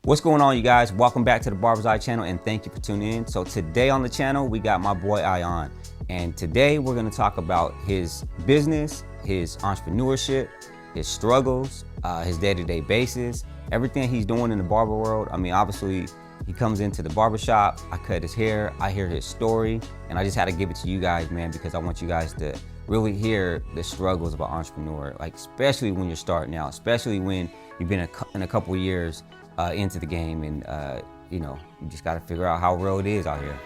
What's going on, you guys? Welcome back to the Barber's Eye channel, and thank you for tuning in. So today on the channel, we got my boy Ayaan, and today we're gonna talk about his business, his entrepreneurship, his struggles, his day-to-day basis, everything he's doing in the barber world. I mean, obviously, he comes into the barbershop, I cut his hair, I hear his story, and I just had to give it to you guys, man, because I want you guys to really hear the struggles of an entrepreneur, like especially when you're starting out, especially when you've been in a couple years into the game, and you just got to figure out how real it is out here.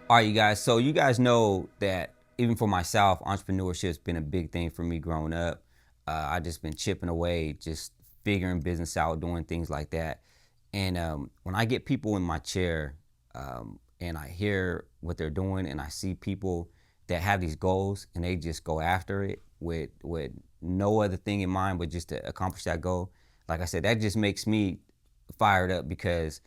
All right, you guys, so you guys know that even for myself, entrepreneurship's been a big thing for me growing up. I just been chipping away, just figuring business out, doing things like that. And when I get people in my chair and I hear what they're doing, and I see people that have these goals and they just go after it with no other thing in mind but just to accomplish that goal, like I said, that just makes me fired up, because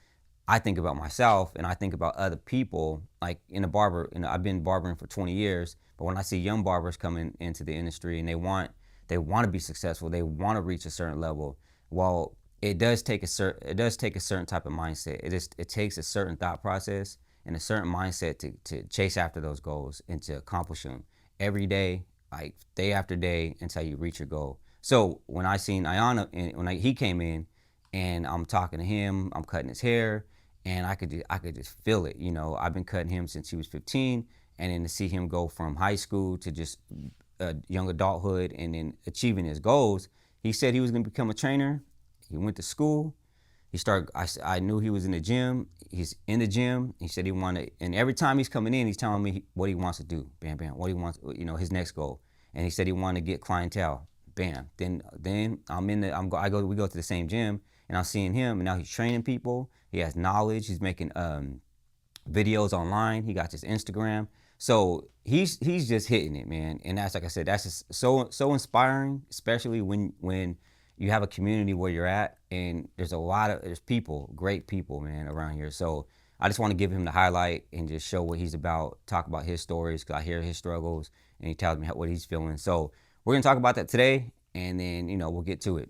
I think about myself and I think about other people. Like in a barber, I've been barbering for 20 years, but when I see young barbers coming into the industry and they want to be successful, they want to reach a certain level. Well, it does take a certain type of mindset. It takes a certain thought process and a certain mindset to chase after those goals and to accomplish them every day, like day after day, until you reach your goal. So when I seen Ayaan, when he came in, and I'm talking to him, I'm cutting his hair, and I could just feel it. I've been cutting him since he was 15, and then to see him go from high school to just young adulthood and then achieving his goals. He said he was gonna become a trainer. He went to school. I knew he was in the gym. He's in the gym. He said he wanted, and every time he's coming in, he's telling me what he wants to do. Bam, bam. What he wants, his next goal. And he said he wanted to get clientele. Bam. Then we go to the same gym, and I'm seeing him, and now he's training people. He has knowledge. He's making videos online. He got his Instagram. So he's just hitting it, man. And that's, like I said, that's just so inspiring, especially when you have a community where you're at, and there's people, great people, man, around here. So I just want to give him the highlight and just show what he's about, talk about his stories, because I hear his struggles, and he tells me what he's feeling. So we're gonna talk about that today, and then we'll get to it.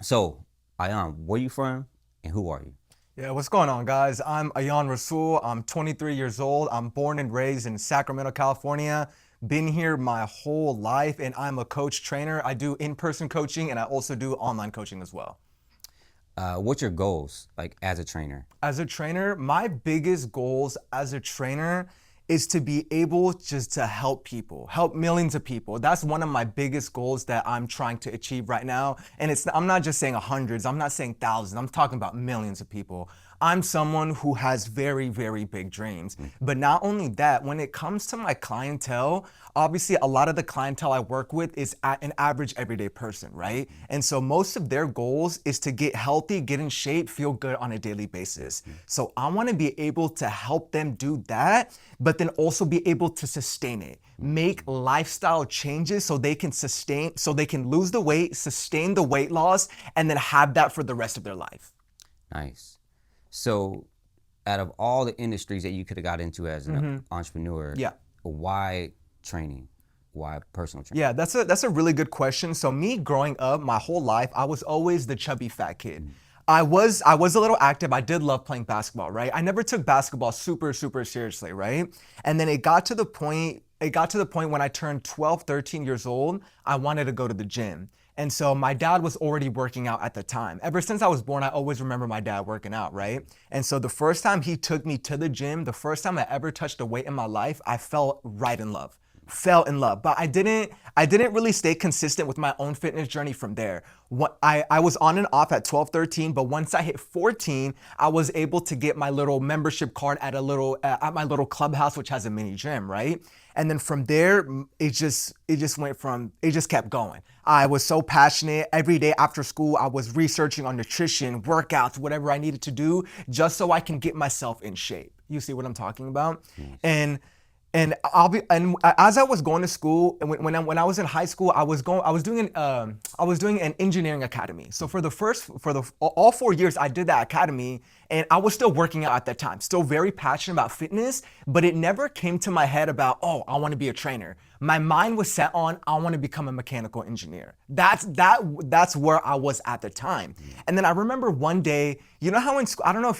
So Ayaan, where you from and who are you? Yeah, what's going on, guys? I'm Ayaan Rasul. I'm 23 years old. I'm born and raised in Sacramento, California. Been here my whole life, and I'm a coach trainer. I do in-person coaching, and I also do online coaching as well. What's your goals, like, as a trainer? As a trainer, my biggest goals as a trainer is to be able just to help people, help millions of people. That's one of my biggest goals that I'm trying to achieve right now. And I'm not just saying hundreds, I'm not saying thousands, I'm talking about millions of people. I'm someone who has very, very big dreams. But not only that, when it comes to my clientele, obviously a lot of the clientele I work with is an average everyday person, right? And so most of their goals is to get healthy, get in shape, feel good on a daily basis. So I want to be able to help them do that, but then also be able to sustain it, make lifestyle changes so they can lose the weight, sustain the weight loss, and then have that for the rest of their life. Nice. So out of all the industries that you could have got into as an entrepreneur, why training? Why personal training? Yeah, that's a really good question. So me growing up, my whole life, I was always the chubby fat kid. I was a little active. I did love playing basketball, right? I never took basketball super seriously, right? And then it got to the point when I turned 12, 13 years old, I wanted to go to the gym. And so my dad was already working out at the time. Ever since I was born, I always remember my dad working out, right? And so the first time he took me to the gym, the first time I ever touched a weight in my life, I fell in love. But I didn't really stay consistent with my own fitness journey from there. I was on and off at 12, 13, but once I hit 14, I was able to get my little membership card at my little clubhouse, which has a mini gym, right? And then from there, it just kept going. I was so passionate. Every day after school, I was researching on nutrition, workouts, whatever I needed to do, just so I can get myself in shape. You see what I'm talking about? And as I was going to school, and when I was in high school, I was doing an engineering academy. So for all 4 years I did that academy, and I was still working out at that time, still very passionate about fitness, but it never came to my head about, oh, I want to be a trainer. my mind was set on I want to become a mechanical engineer. That's where I was at the time. And then I remember one day, you know how in school, I don't know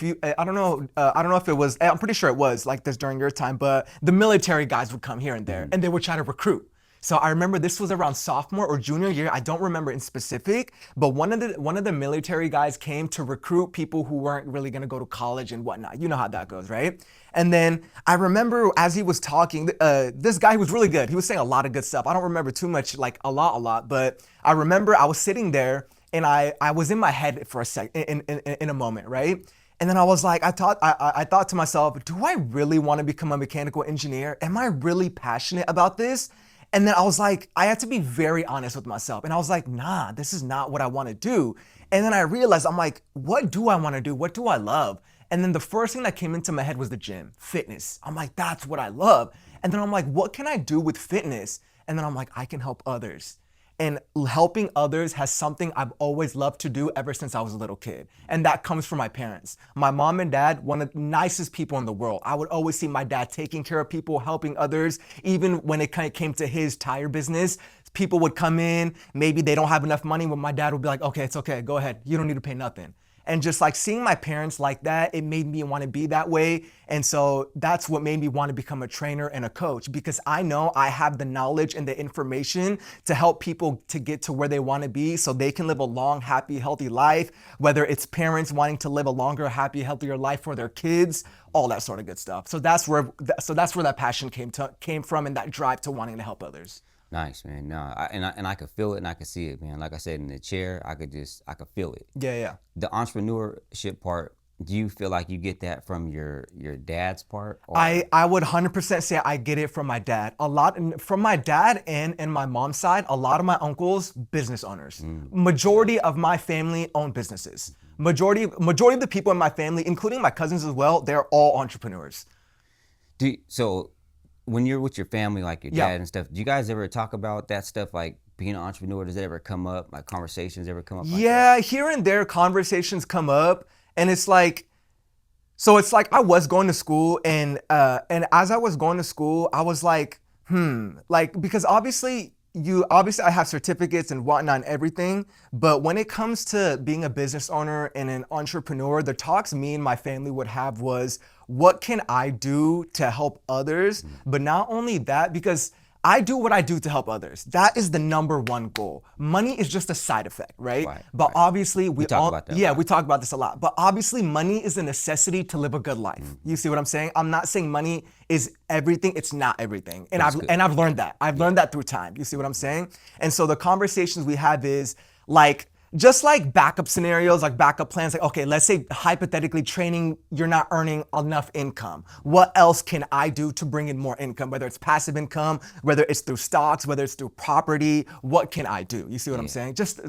if it was, I'm pretty sure it was like this during your time, but the military guys would come here and there and they would try to recruit. So I remember this was around sophomore or junior year. I don't remember in specific, but one of the military guys came to recruit people who weren't really gonna go to college and whatnot. You know how that goes, right? And then I remember as he was talking, this guy was really good. He was saying a lot of good stuff. I don't remember too much, like a lot, but I remember I was sitting there and I was in my head for a in a moment, right? And then I was like, I thought to myself, do I really want to become a mechanical engineer? Am I really passionate about this? And then I was like, I had to be very honest with myself. And I was like, nah, this is not what I want to do. And then I realized, I'm like, what do I want to do? What do I love? And then the first thing that came into my head was the gym, fitness. I'm like, that's what I love. And then I'm like, what can I do with fitness? And then I'm like, I can help others. And helping others has something I've always loved to do ever since I was a little kid. And that comes from my parents. My mom and dad, one of the nicest people in the world. I would always see my dad taking care of people, helping others. Even when it kind of came to his tire business, people would come in, maybe they don't have enough money, but my dad would be like, okay, it's okay, go ahead. You don't need to pay nothing. And just like seeing my parents like that, it made me want to be that way. And so that's what made me want to become a trainer and a coach, because I know I have the knowledge and the information to help people to get to where they want to be so they can live a long, happy, healthy life, whether it's parents wanting to live a longer, happy, healthier life for their kids, all that sort of good stuff. So that's where that passion came from, and that drive to wanting to help others. Nice, man. No, I could feel it and I could see it, man. Like I said, in the chair, I could feel it. Yeah. The entrepreneurship part, do you feel like you get that from your dad's part? Or? I would 100% say I get it from my dad. A lot from my dad and my mom's side. A lot of my uncles, business owners. Majority of my family own businesses. Majority of the people in my family, including my cousins as well, they're all entrepreneurs. So when you're with your family, like your dad and stuff, do you guys ever talk about that stuff, like being an entrepreneur? Does it ever come up? Like conversations ever come up? Like that? Here and there conversations come up, and it's like, so it's like I was going to school, and as I was going to school, I was like, like, because obviously I have certificates and whatnot and everything, but when it comes to being a business owner and an entrepreneur, the talks me and my family would have was, what can I do to help others? But not only that, because I do what I do to help others. That is the number one goal. Money is just a side effect, right? But obviously we talk about that. We talk about this a lot. But obviously money is a necessity to live a good life. You see what I'm saying? I'm not saying money is everything. It's not everything. And I've learned that. I've learned that through time. You see what I'm saying? And so the conversations we have is like, just like backup scenarios, like backup plans, like, okay, let's say hypothetically training, you're not earning enough income. What else can I do to bring in more income? Whether it's passive income, whether it's through stocks, whether it's through property, what can I do? You see what I'm saying? Just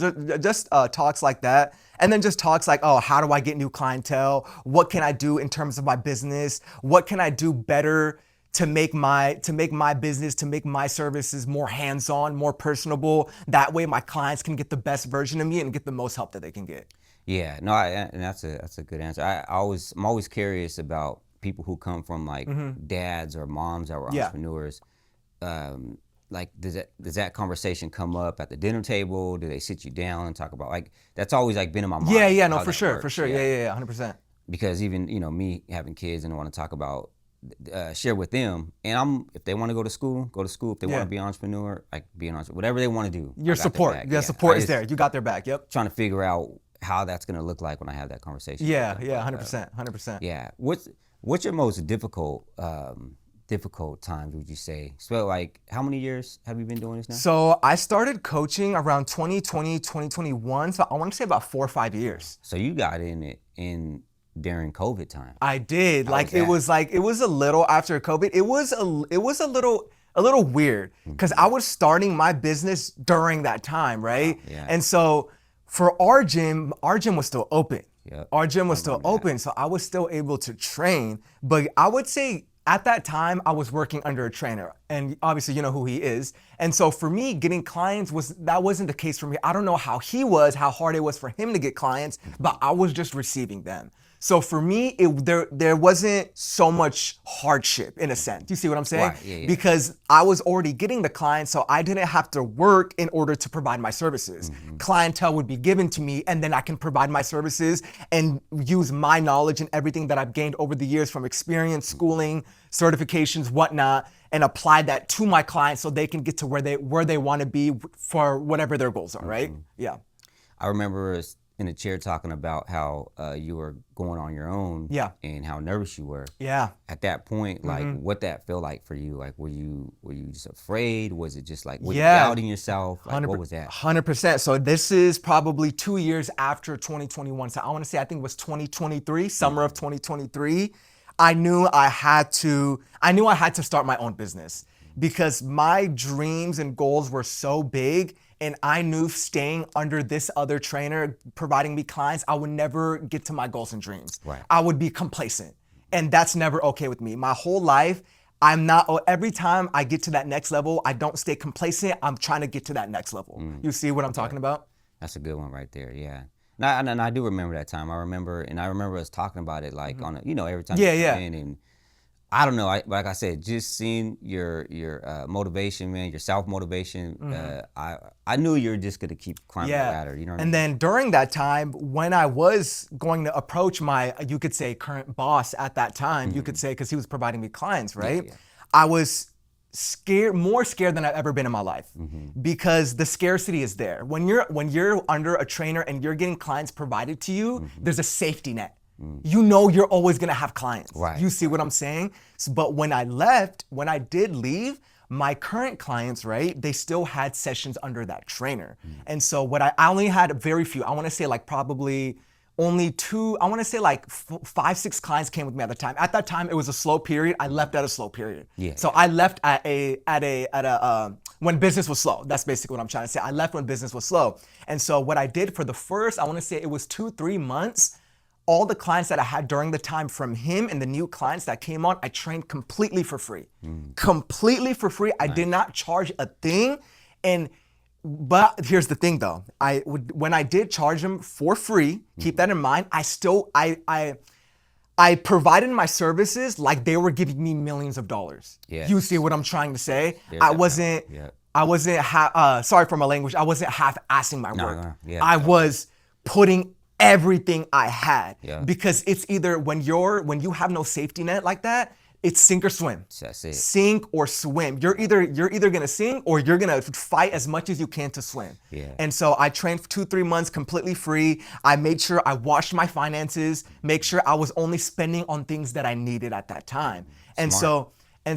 talks like that. And then just talks like, oh, how do I get new clientele? What can I do in terms of my business? What can I do better to make my business, to make my services more hands-on, more personable? That way my clients can get the best version of me and get the most help that they can get. Yeah, no, and that's a good answer. I'm always curious about people who come from like dads or moms that were entrepreneurs. Like, does that conversation come up at the dinner table? Do they sit you down and talk about, like, that's always like been in my mind. Yeah, no, for sure. Yeah, 100%. Because even, me having kids and I want to talk about, share with them, and if they want to go to school, if they want to be an entrepreneur, like be an entrepreneur, whatever they want to do. Your support is there. You got their back. Yep. Trying to figure out how that's going to look like when I have that conversation. Yeah, 100%. Yeah. What's your most difficult times, would you say? So like, how many years have you been doing this now? So I started coaching around 2020, 2021. So I want to say about 4 or 5 years. So you got in it during COVID time. I did. It was a little after COVID. It was a little weird because I was starting my business during that time, right? Yeah. And so for our gym was still open. Yep. Our gym was still open, so I was still able to train. But I would say at that time I was working under a trainer, and obviously you know who he is. And so for me, getting clients wasn't the case for me. I don't know how hard it was for him to get clients, but I was just receiving them. So for me, there wasn't so much hardship in a sense. You see what I'm saying? Right, yeah. Because I was already getting the clients, so I didn't have to work in order to provide my services. Clientele would be given to me, and then I can provide my services and use my knowledge and everything that I've gained over the years from experience, schooling, certifications, whatnot, and apply that to my clients so they can get to where they want to be for whatever their goals are, right? Yeah. I remember us in the chair talking about how you were going on your own, Yeah. and how nervous you were. Yeah. At that point, like, what that felt like for you? Like, were you just afraid? Was it just like, were you doubting yourself? Like, what was that? 100%. So this is probably 2 years after 2021. So I want to say, I think it was 2023, summer of 2023. I knew I had to start my own business because my dreams and goals were so big, and I knew staying under this other trainer providing me clients, I would never get to my goals and dreams. Right. I would be complacent, and that's never okay with me. My whole life, I'm not, every time I get to that next level, I don't stay complacent. I'm trying to get to that next level. You see what I'm talking about? That's a good one right there. Yeah. And I do remember that time. I remember us talking about it, like, on a, every time you come in, and I don't know, like I said, just seeing your motivation, man, your self-motivation, I knew you were just gonna keep climbing the ladder, you know what I mean? And then during that time, when I was going to approach my, you could say, current boss at that time, you could say, because he was providing me clients, right? Yeah. I was more scared than I've ever been in my life, because the scarcity is there. When you're under a trainer and you're getting clients provided to you, there's a safety net. You know you're always gonna have clients. Right. You see what I'm saying? But when I did leave, my current clients, right, they still had sessions under that trainer. And so I only had very few. I wanna say like probably only two, I wanna say like 5, 6 clients came with me at the time. At that time, it was a slow period. I left at a slow period. Yeah. So I left when business was slow. That's basically what I'm trying to say. I left when business was slow. And so what I did for the first, I wanna say it was 2-3 months, all the clients that I had during the time from him and the new clients that came on, I trained completely for free. Completely for free. I did not charge a thing. But here's the thing though. When I did charge them for free, keep that in mind, I provided my services like they were giving me millions of dollars. Yeah. You see what I'm trying to say? I wasn't sorry for my language, I wasn't half-assing my work. I was putting everything I had, because it's either when you have no safety net like that, it's sink or swim. That's it. Sink or swim. You're either gonna sink or you're gonna fight as much as you can to swim. Yeah. And so I trained for 2-3 months completely free. I made sure I watched my finances, make sure I was only spending on things that I needed at that time. And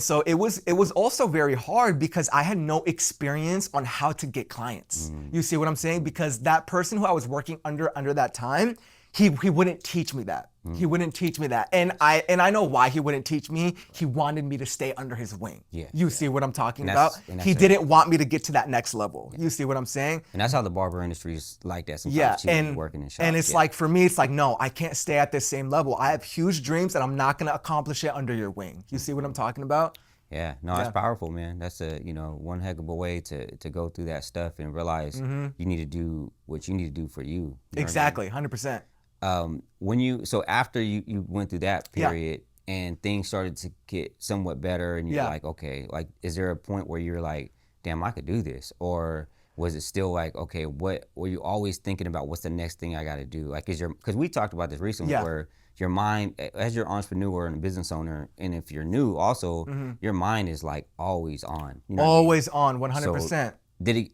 so it was also very hard because I had no experience on how to get clients. You see what I'm saying? Because that person who I was working under that time, he wouldn't teach me that. He wouldn't teach me that. And I know why he wouldn't teach me. He wanted me to stay under his wing. You see what I'm talking about? He didn't want me to get to that next level. You see what I'm saying? And that's how the barber industry is like that sometimes too, and working in shops. And it's like, for me, it's like, no, I can't stay at this same level. I have huge dreams and I'm not gonna accomplish it under your wing. You see what I'm talking about? Yeah, no, that's powerful, man. That's one heck of a way to go through that stuff and realize you need to do what you need to do for you. Exactly, 100%. So after you went through that period and things started to get somewhat better, and you're like, okay, like, is there a point where you're like, damn, I could do this? Or was it still like, okay, what were you always thinking about? What's the next thing I got to do? Like, because we talked about this recently, where your mind, as your entrepreneur and a business owner, and if you're new also, your mind is like always on. You know always on, 100%. So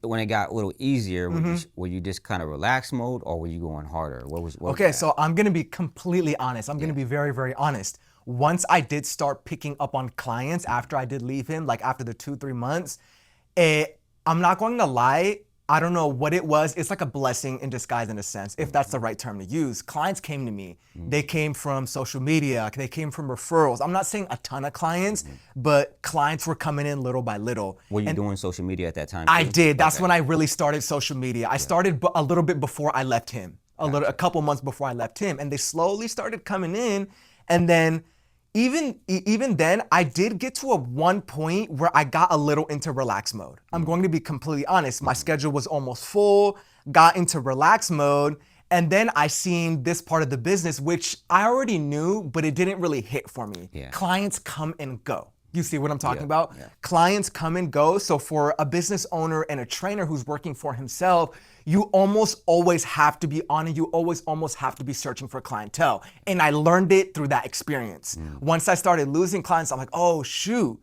when it got a little easier, were you just kind of relaxed mode, or were you going harder? What was so I'm gonna be completely honest. I'm gonna be very, very honest. Once I did start picking up on clients after I did leave him, like after the 2-3 months, I'm not going to lie, I don't know what it was. It's like a blessing in disguise in a sense, if that's the right term to use. Clients came to me. They came from social media. They came from referrals. I'm not saying a ton of clients, but clients were coming in little by little. Were you doing social media at that time? I did. That's when I really started social media. I started a little bit before I left him, a couple months before I left him, and they slowly started coming in. And then even then, I did get to one point where I got a little into relax mode. I'm going to be completely honest. My schedule was almost full, got into relax mode, And then I seen this part of the business, which I already knew, but it didn't really hit for me. Yeah. Clients come and go. You see what I'm talking about? Yeah. Clients come and go. So for a business owner and a trainer who's working for himself, you almost always have to be on it. You always almost have to be searching for clientele. And I learned it through that experience. Once I started losing clients, I'm like, oh shoot,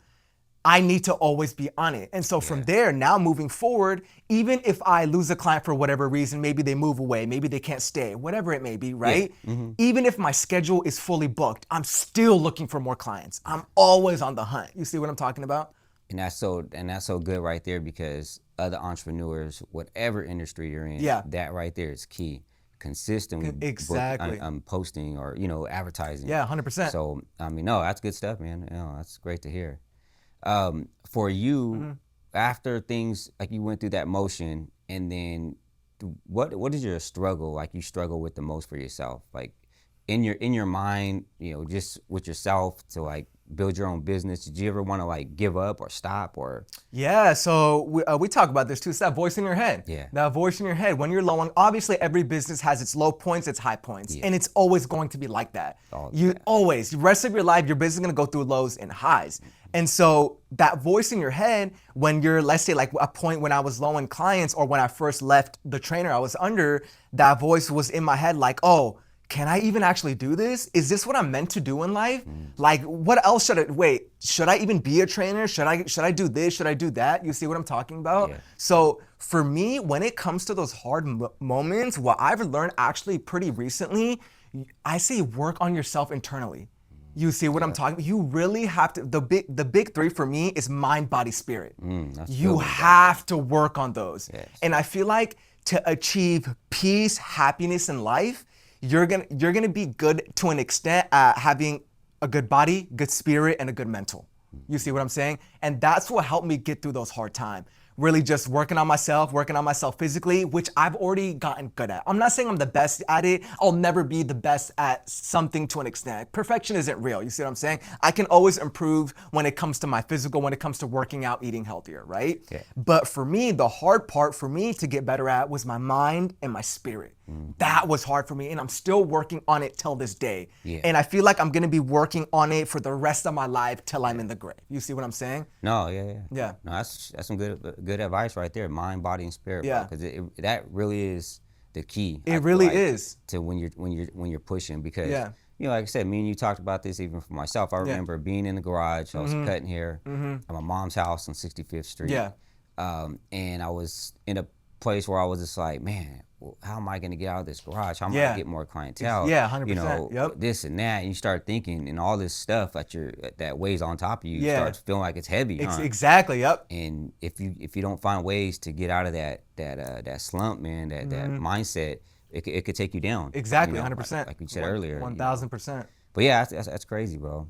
I need to always be on it. And so from there, now moving forward, even if I lose a client for whatever reason, maybe they move away, maybe they can't stay, whatever it may be, right? Even if my schedule is fully booked, I'm still looking for more clients. I'm always on the hunt. You see what I'm talking about? And that's so good right there, because other entrepreneurs, whatever industry you're in, that right there is key. Consistently Exactly. posting or, advertising. Yeah, 100%. So, I mean, no, that's good stuff, man. That's great to hear. For you, after things, like you went through that motion, and then what is your struggle, like you struggle with the most for yourself? Like in your mind, just with yourself to like build your own business, did you ever want to like give up or stop or? Yeah, so we talk about this too. It's that voice in your head. Yeah. That voice in your head. When you're low on, obviously every business has its low points, its high points. And it's always going to be like that. Always, the rest of your life, your business is gonna go through lows and highs. And so that voice in your head, when you're, let's say like a point when I was low in clients, or when I first left the trainer I was under, that voice was in my head like, oh, can I even actually do this? Is this what I'm meant to do in life? Like, what else should I even be a trainer? Should I do this? Should I do that? You see what I'm talking about? Yeah. So for me, when it comes to those hard moments, what I've learned actually pretty recently, I say work on yourself internally. You see what I'm talking about? You really have to, the big three for me is mind, body, spirit. You have to work on those. Yes. And I feel like to achieve peace, happiness in life, you're gonna be good to an extent at having a good body, good spirit, and a good mental. You see what I'm saying? And that's what helped me get through those hard times. Really just working on myself physically, which I've already gotten good at. I'm not saying I'm the best at it. I'll never be the best at something to an extent. Perfection isn't real. You see what I'm saying? I can always improve when it comes to my physical, when it comes to working out, eating healthier, right? Yeah. But for me, the hard part for me to get better at was my mind and my spirit. That was hard for me, and I'm still working on it till this day. Yeah. And I feel like I'm gonna be working on it for the rest of my life till I'm in the grave. You see what I'm saying? No, Yeah. No, that's some good advice right there. Mind, body, and spirit. Yeah. Because that really is the key. I It feel really like, is. to when you're pushing, because Yeah. like I said, me and you talked about this even for myself. I remember being in the garage. I was cutting hair at my mom's house on 65th Street. Yeah. And I was in a place where I was just like, man, well, how am I going to get out of this garage? How am I Yeah. going to get more clientele? Yeah, 100%. Yep. This and that. And you start thinking, and all this stuff that weighs on top of you, Yeah. starts feeling like it's heavy. Huh? Exactly. Yep. And if you don't find ways to get out of that slump, man, that mindset, it could take you down. Exactly. 100%. Like you said earlier. 1000%. But yeah, that's crazy, bro.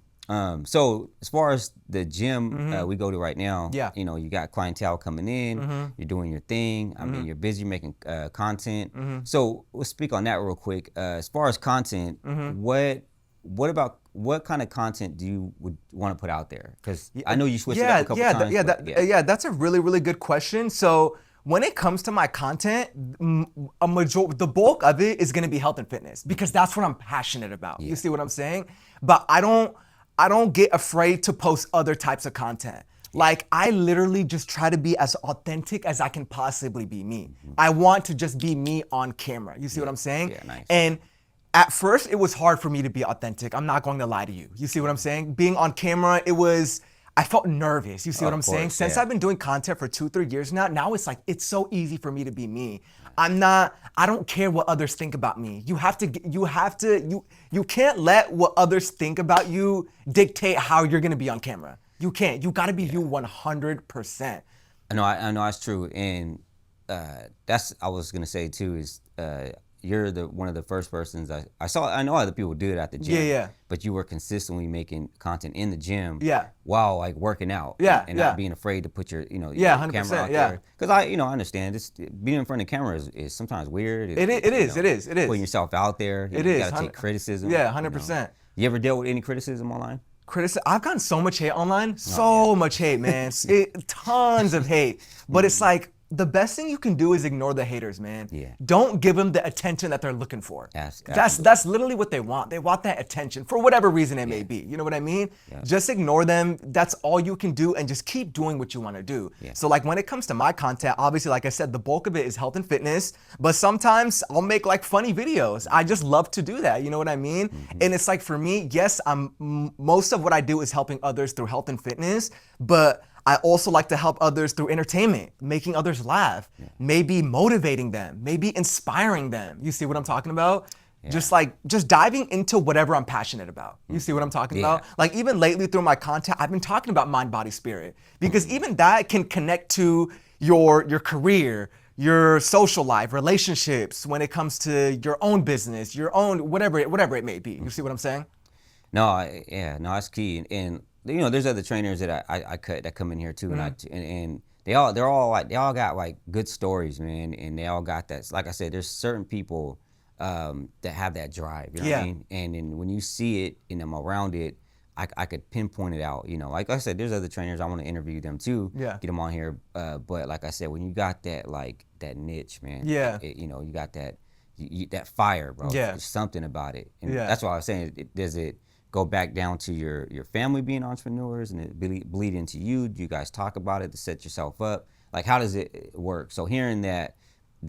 So as far as the gym we go to right now, Yeah. you got clientele coming in, you're doing your thing. I mean, you're busy making content. So let's speak on that real quick. As far as content, what kind of content do you would want to put out there? Because I know you switched it up a couple times. Yeah, that's a really, really good question. So when it comes to my content, the bulk of it is gonna be health and fitness, because that's what I'm passionate about. You see what I'm saying? But I don't get afraid to post other types of content. Like, I literally just try to be as authentic as I can possibly be me. I want to just be me on camera. You see what I'm saying? Yeah, nice. And at first, it was hard for me to be authentic. I'm not going to lie to you. You see what I'm saying? Being on camera, I felt nervous. You see what I'm saying? Since I've been doing content for 2-3 years now it's like, it's so easy for me to be me. I don't care what others think about me. You can't let what others think about you dictate how you're gonna be on camera. You can't. You gotta be you 100%. I know that's true, and I was gonna say too is you're one of the first persons I saw. I know other people do it at the gym. Yeah. But you were consistently making content in the gym. Yeah. While like working out. Yeah. And not being afraid to put your your 100%, camera out yeah. there. Because I understand this, being in front of the camera is sometimes weird. It is. Putting yourself out there. It you is. gotta take criticism. Yeah, 100%. You ever dealt with any criticism online? I've gotten so much hate online. So much hate, man. Tons of hate. But it's like, the best thing you can do is ignore the haters, man. Yeah. Don't give them the attention that they're looking for. Absolutely. That's literally what they want. They want that attention for whatever reason it may be. You know what I mean? Yeah. Just ignore them. That's all you can do, and just keep doing what you want to do. Yeah. So like when it comes to my content, obviously, like I said, the bulk of it is health and fitness, but sometimes I'll make like funny videos. I just love to do that. You know what I mean? And it's like for me, yes, most of what I do is helping others through health and fitness, but I also like to help others through entertainment, making others laugh, maybe motivating them, maybe inspiring them. You see what I'm talking about? Yeah. Just diving into whatever I'm passionate about. You see what I'm talking about? Like even lately through my content, I've been talking about mind, body, spirit, because even that can connect to your career, your social life, relationships, when it comes to your own business, your own, whatever it may be. You see what I'm saying? No, that's key. And you know, there's other trainers that I cut that come in here too, and they all got like good stories, man, and they all got that. Like I said, there's certain people that have that drive, you know what I mean? And then when you see it and I'm around it, I could pinpoint it out, you know. Like I said, there's other trainers, I want to interview them too, get them on here. But like I said, when you got that that niche, man, you know, you got that that fire, bro. There's something about it, and that's why I was saying, does it go back down to your family being entrepreneurs and it bleed into you? Do you guys talk about it to set yourself up? Like, how does it work? So hearing that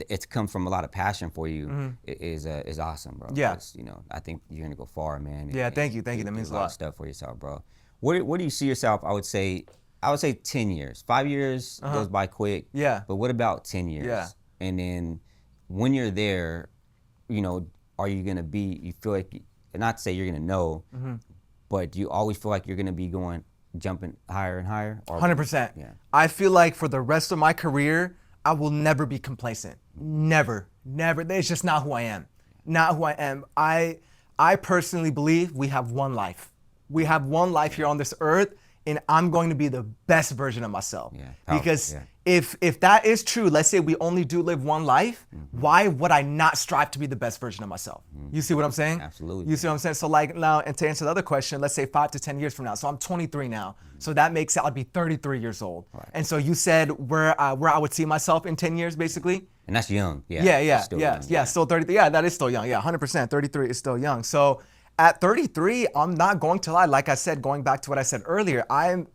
it's come from a lot of passion for you is awesome, bro. Yeah. You know, I think you're gonna go far, man. Thank you. That means a lot. Of stuff for yourself, bro. Where do you see yourself? I would say 10 years. 5 years goes by quick. Yeah. But what about 10 years? Yeah. And then when you're there, you know, are you gonna be? You feel like, not to say you're gonna know, but do you always feel like you're gonna be jumping higher and higher? 100%. Yeah. I feel like for the rest of my career, I will never be complacent. Never. It's just not who I am. Not who I am. I personally believe we have one life. We have one life here on this earth, and I'm going to be the best version of myself. Because if that is true, let's say we only do live one life, why would I not strive to be the best version of myself? You see what I'm saying? Absolutely. You see what I'm saying? So like now, and to answer the other question, let's say 5 to 10 years from now. So I'm 23 now. So that makes it, I'd be 33 years old. Right. And so you said where I would see myself in 10 years, basically? And that's young. Still 33. Yeah, that is still young. Yeah, 100%. 33 is still young. So at 33, I'm not going to lie. Like I said, going back to what I said earlier,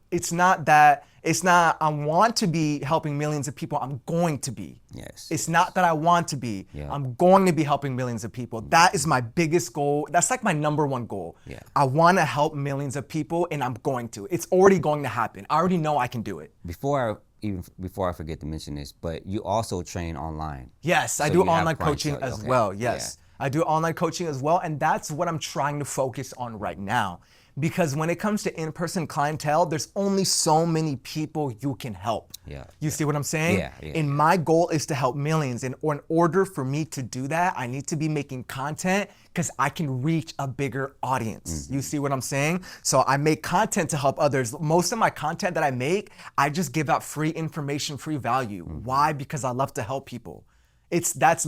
it's not I want to be helping millions of people. I'm going to be. Yes. It's not that I want to be. Yeah. I'm going to be helping millions of people. That is my biggest goal. That's like my number one goal. Yeah. I want to help millions of people, and I'm going to. It's already going to happen. I already know I can do it. Before I forget to mention this, but you also train online. Yes, So I do you have online coaching as well. Yes. I do online coaching as well, and that's what I'm trying to focus on right now. Because when it comes to in-person clientele, there's only so many people you can help. You see what I'm saying? And my goal is to help millions. And in order for me to do that, I need to be making content because I can reach a bigger audience. You see what I'm saying? So I make content to help others. Most of my content that I make, I just give out free information, free value. Why? Because I love to help people. That's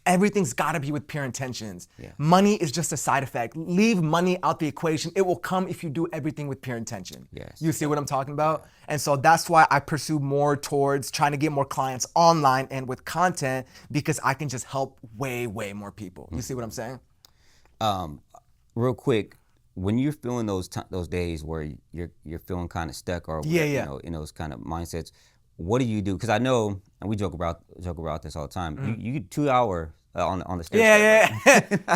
everything's gotta be with pure intentions. Money is just a side effect. Leave money out the equation. It will come if you do everything with pure intention. You see what I'm talking about? And so that's why I pursue more towards trying to get more clients online and with content, because I can just help way, way more people. You see what I'm saying? Real quick, when you're feeling those days where you're feeling kind of stuck or you know, in those kind of mindsets, what do you do? Because I know, and we joke about this all the time. You 2 hours on the stair.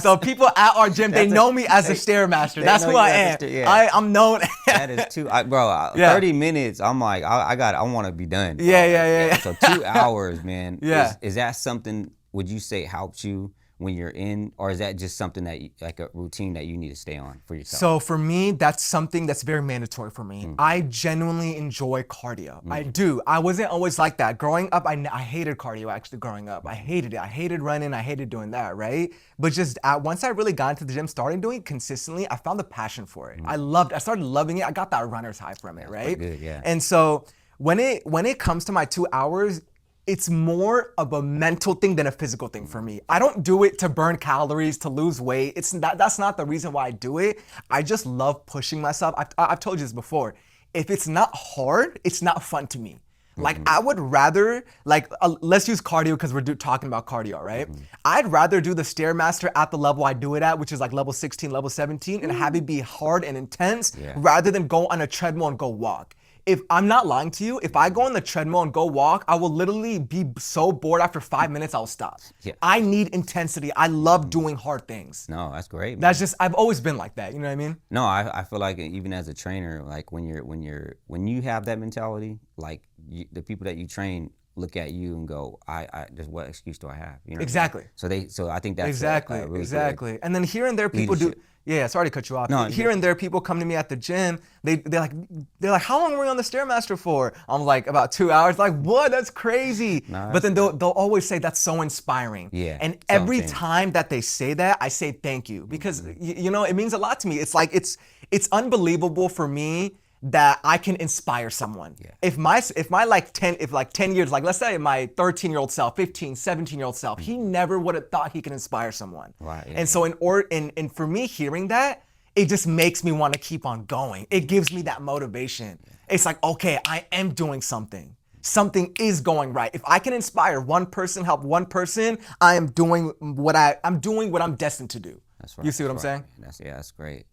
So people at our gym, they know me as a stairmaster. That's who I am. I'm known. That is 30 minutes. I'm like, I want to be done. So 2 hours, man. Is that something? Would you say helps you when you're in, or is that just something that like a routine that you need to stay on for yourself? So for me, that's something that's very mandatory for me. I genuinely enjoy cardio. I do. I wasn't always like that. Growing up, I hated cardio actually growing up. I hated it. I hated running. I hated doing that, right? But just once I really got into the gym, started doing it consistently, I found the passion for it. I started loving it. I got that runner's high from it, right? Good, yeah. And so when it comes to my 2 hours, it's more of a mental thing than a physical thing for me. I don't do it to burn calories, to lose weight. That's not the reason why I do it. I just love pushing myself. I've told you this before. If it's not hard, it's not fun to me. Like I would rather, like let's use cardio because we're talking about cardio, right? I'd rather do the Stairmaster at the level I do it at, which is like level 16, level 17, and have it be hard and intense rather than go on a treadmill and go walk. If I'm not lying to you, if I go on the treadmill and go walk, I will literally be so bored after 5 minutes, I'll stop. Yeah. I need intensity. I love doing hard things. No, that's great, man. That's just, I've always been like that. You know what I mean? No, I feel like even as a trainer, like when you have that mentality, like the people that you train look at you and go, I just what excuse do I have? You know Exactly. what I mean? So I think that's Exactly. really Exactly. And then here and there people leadership. do. Yeah, sorry to cut you off. No, here and there people come to me at the gym. They're like, how long were you on the Stairmaster for? I'm like, about 2 hours. Like, what? That's crazy. Nah, but then they'll always say that's so inspiring. Yeah, And that's what I'm every saying. time that they say that, I say thank you because you know it means a lot to me. It's like it's unbelievable for me that I can inspire someone. Yeah. If my 10 years, like let's say my 13-year-old self, 15, 17-year-old self, he never would have thought he could inspire someone. Right, yeah, And so and for me hearing that, it just makes me want to keep on going. It gives me that motivation. It's like, okay, I am doing something. Something is going right. If I can inspire one person, help one person, I am doing what I'm destined to do. That's right. You see what I'm that's saying? right. That's great.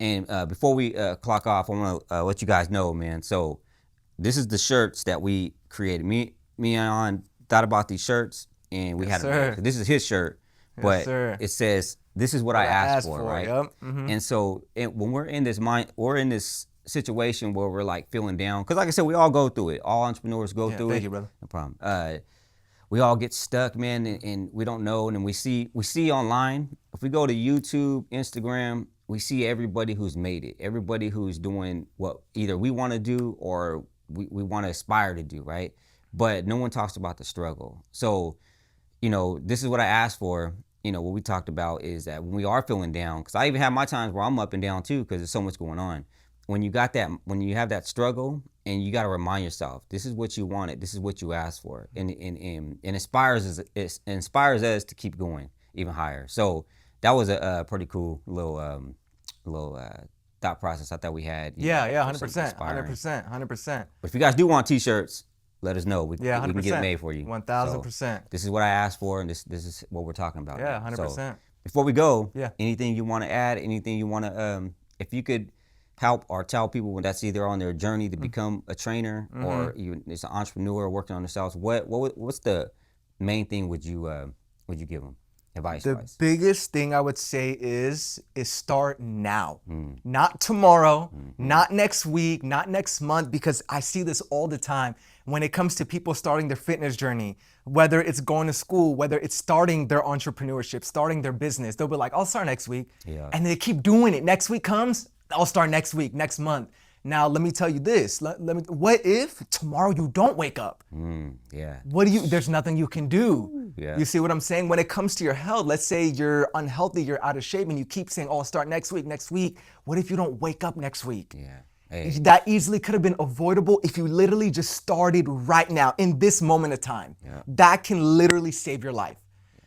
And before we clock off, I want to let you guys know, man. So this is the shirts that we created. Me and Ayaan thought about these shirts, and we Yes, had sir. this is his shirt, but sir. it says, "This is what I asked for," right? Yep. Mhm. And so when we're in this situation where we're like feeling down, because like I said, we all go through it. All entrepreneurs go through it. Thank you, brother. No problem. We all get stuck, man, and we don't know. And we see online. If we go to YouTube, Instagram, we see everybody who's made it. Everybody who's doing what either we want to do or we want to aspire to do, right? But no one talks about the struggle. So, this is what I asked for. What we talked about is that when we are feeling down, because I even have my times where I'm up and down too, because there's so much going on. When you have that struggle, and you got to remind yourself, this is what you wanted, this is what you asked for, and it inspires us to keep going even higher. So that was a pretty cool little thought process I thought we had. Yeah, something 100%, inspiring. 100%. But if you guys do want t-shirts, let us know. We Yeah, can 100%. get it made for you. 1000%. So this is what I asked for, and this is what we're talking about. Yeah, now. 100%. So before we go, Yeah. anything you want to add? Anything you want to, if you could help or tell people when that's either on their journey to become a trainer or it's an entrepreneur working on themselves, what's the main thing would you give them advice The wise? biggest thing I would say is start now. Not tomorrow, not next week, not next month, because I see this all the time when it comes to people starting their fitness journey, whether it's going to school, whether it's starting their entrepreneurship, starting their business. They'll be like, I'll start next week. Yeah. And they keep doing it. Next week comes, I'll start next week, next month. Now, let me tell you this. What if tomorrow you don't wake up? Yeah. There's nothing you can do. Yeah. You see what I'm saying? When it comes to your health, let's say you're unhealthy, you're out of shape, and you keep saying, oh, I'll start next week. What if you don't wake up next week? Yeah. Hey. That easily could have been avoidable if you literally just started right now in this moment of time. Yeah. That can literally save your life.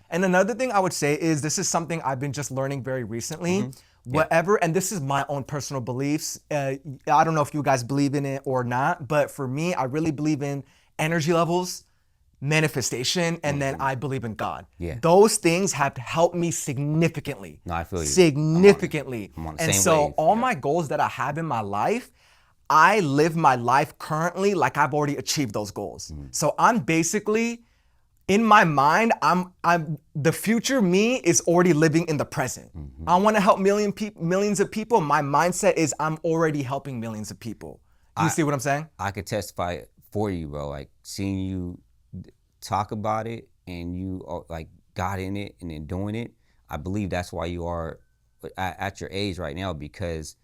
And another thing I would say is this is something I've been just learning very recently. Whatever, and this is my own personal beliefs. I don't know if you guys believe in it or not, but for me, I really believe in energy levels, manifestation, and then I believe in God. Yeah. Those things have helped me significantly. No, I feel you. Significantly. I'm on the And same so wave. all Yeah. my goals that I have in my life, I live my life currently like I've already achieved those goals. So I'm basically, in my mind, I'm the future me is already living in the present. I want to help millions of people. My mindset is I'm already helping millions of people. You see what I'm saying? I could testify for you, bro. Like seeing you talk about it and you like got in it and then doing it. I believe that's why you are at your age right now, because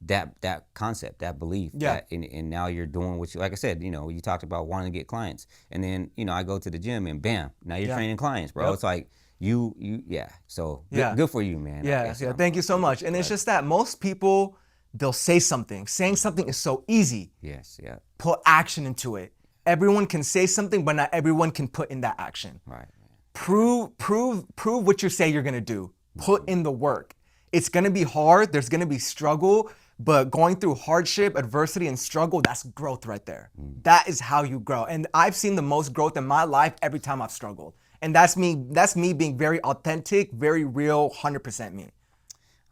that concept, that belief, Yeah. and now you're doing what you, like I said, you talked about wanting to get clients, and then I go to the gym and bam, now you're Yeah. training clients, bro. Yep. It's like yeah. So Yeah. good for you, man. Yeah. Thank you so much. And it's just that most people, they'll say something. Saying something is so easy. Yes, yeah, Put action into it. Everyone can say something, but not everyone can put in that action. right. Prove what you say you're gonna do. Put in the work. It's gonna be hard, there's gonna be struggle, but going through hardship, adversity, and struggle, that's growth right there. That is how you grow. And I've seen the most growth in my life every time I've struggled. And that's me being very authentic, very real, 100% me.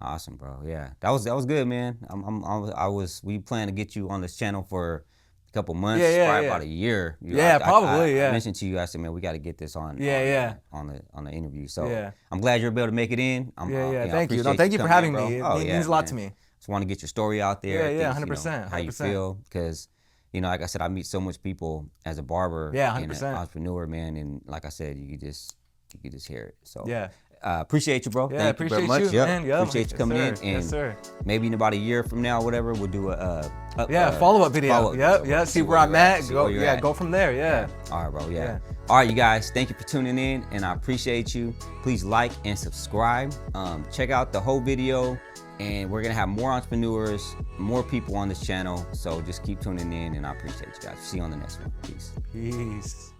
Awesome, bro. Yeah, that was good, man. We plan to get you on this channel for a couple months, probably about a year. I mentioned to you, I said, man, we got to get this on the interview. So I'm glad you're able to make it in. Thank you. No, thank you for having me. It means a lot to me. Just want to get your story out there. Yeah, 100%. How you feel, because like I said, I meet so much people as a barber, and an entrepreneur, man, and like I said, you could just hear it. So appreciate you, bro. Thank you very much. Appreciate you coming in. And maybe in about a year from now, whatever, we'll do a follow-up video. See where I'm at. Go from there. All right, bro. All right, you guys, thank you for tuning in, and I appreciate you. Please like and subscribe. Check out the whole video, and we're gonna have more entrepreneurs, more people on this channel. So just keep tuning in, and I appreciate you guys. See you on the next one. Peace.